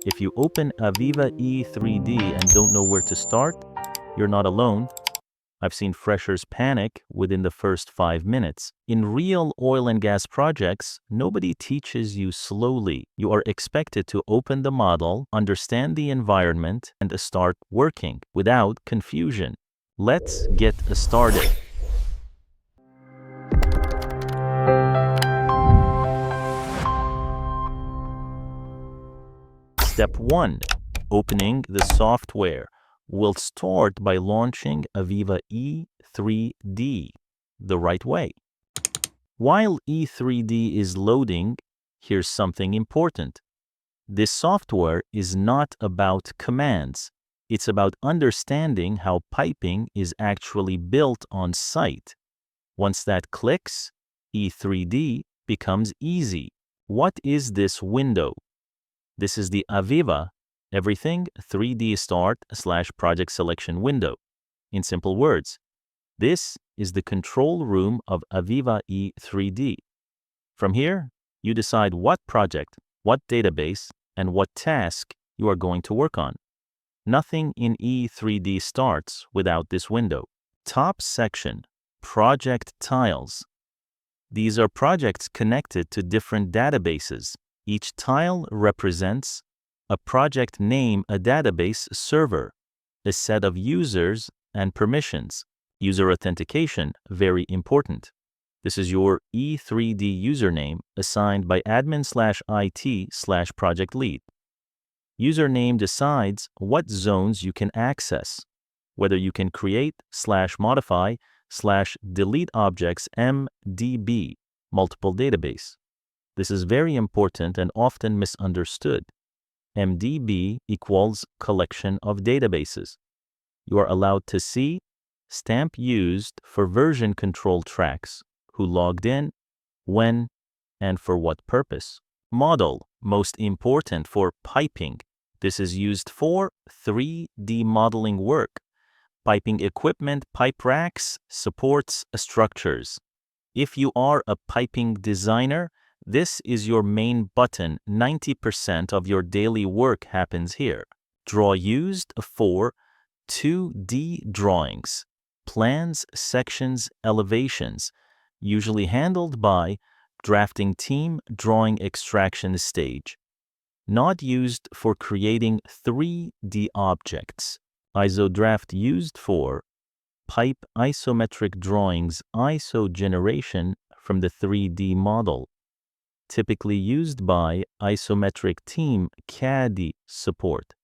If you open AVEVA E3D and don't know where to start, you're not alone. I've seen freshers panic within the first 5 minutes. In real oil and gas projects, nobody teaches you slowly. You are expected to open the model, understand the environment, and start working without confusion. Let's get started. Step 1. Opening the software. We'll start by launching AVEVA E3D the right way. While E3D is loading, here's something important. This software is not about commands. It's about understanding how piping is actually built on site. Once that clicks, E3D becomes easy. What is this window? This is the AVEVA Everything 3D Start/Project Selection window. In simple words, this is the control room of AVEVA E3D. From here, you decide what project, what database, and what task you are going to work on. Nothing in E3D starts without this window. Top section, Project Tiles. These are projects connected to different databases. Each tile represents a project name, a database server, a set of users and permissions. User authentication, very important. This is your E3D username assigned by admin/IT/project lead. Username decides what zones you can access, whether you can create/modify/delete objects MDB, multiple database. This is very important and often misunderstood. MDB equals collection of databases. You are allowed to see stamp used for version control tracks, who logged in, when, and for what purpose. Model, most important for piping. This is used for 3D modeling work. Piping equipment, pipe racks, supports structures. If you are a piping designer, this is your main button. 90% of your daily work happens here. Draw used for 2D drawings, plans, sections, elevations, usually handled by drafting team, drawing extraction stage. Not used for creating 3D objects. ISO draft used for pipe isometric drawings, ISO generation from the 3D model. Typically used by isometric team CAD support.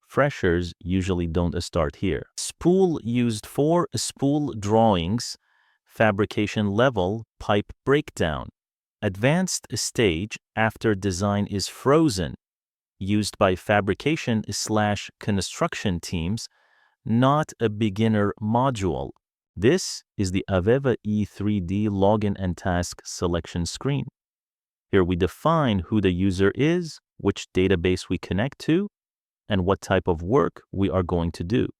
Freshers usually don't start here. Spool used for spool drawings, fabrication level, pipe breakdown. Advanced stage after design is frozen, used by fabrication/construction teams, not a beginner module. This is the AVEVA E3D login and task selection screen. Here we define who the user is, which database we connect to, and what type of work we are going to do.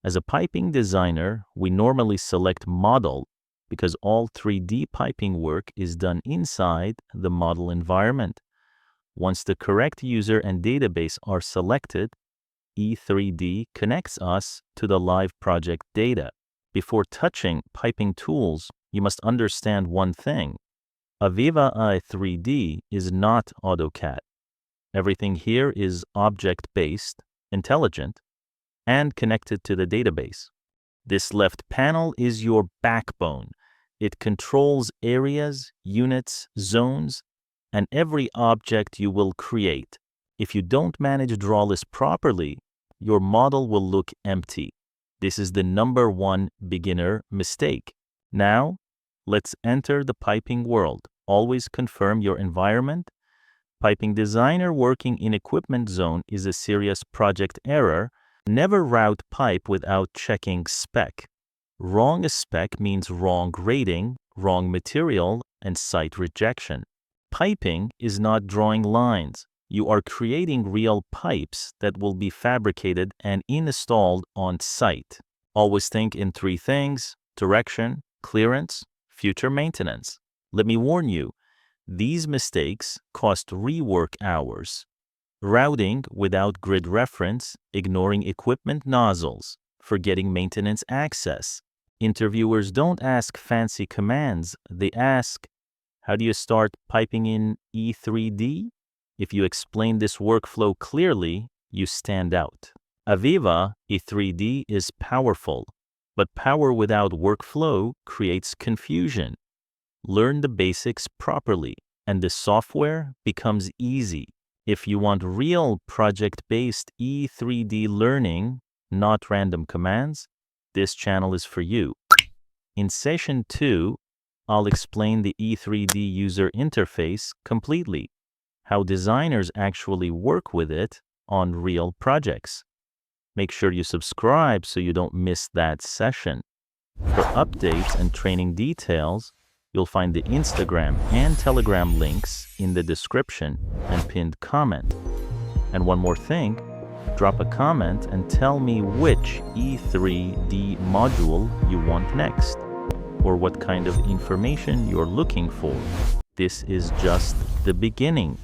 As a piping designer, we normally select model because all 3D piping work is done inside the model environment. Once the correct user and database are selected, E3D connects us to the live project data. Before touching piping tools, you must understand one thing. AVEVA E3D is not AutoCAD. Everything here is object-based, intelligent, and connected to the database. This left panel is your backbone. It controls areas, units, zones, and every object you will create. If you don't manage drawlist properly, your model will look empty. This is the number one beginner mistake. Now, let's enter the piping world. Always confirm your environment. Piping designer working in equipment zone is a serious project error. Never route pipe without checking spec. Wrong spec means wrong rating, wrong material, and site rejection. Piping is not drawing lines. You are creating real pipes that will be fabricated and installed on site. Always think in three things: direction, clearance, future maintenance. Let me warn you, these mistakes cost rework hours. routing without grid reference, ignoring equipment nozzles, forgetting maintenance access. Interviewers don't ask fancy commands, they ask, how do you start piping in E3D? If you explain this workflow clearly, you stand out. AVEVA E3D is powerful, but power without workflow creates confusion. Learn the basics properly, and the software becomes easy. If you want real project-based E3D learning, not random commands, this channel is for you. In session 2, I'll explain the E3D user interface completely, how designers actually work with it on real projects. Make sure you subscribe so you don't miss that session. For updates and training details, you'll find the Instagram and Telegram links in the description and pinned comment. And one more thing, drop a comment and tell me which E3D module you want next, or what kind of information you're looking for. This is just the beginning.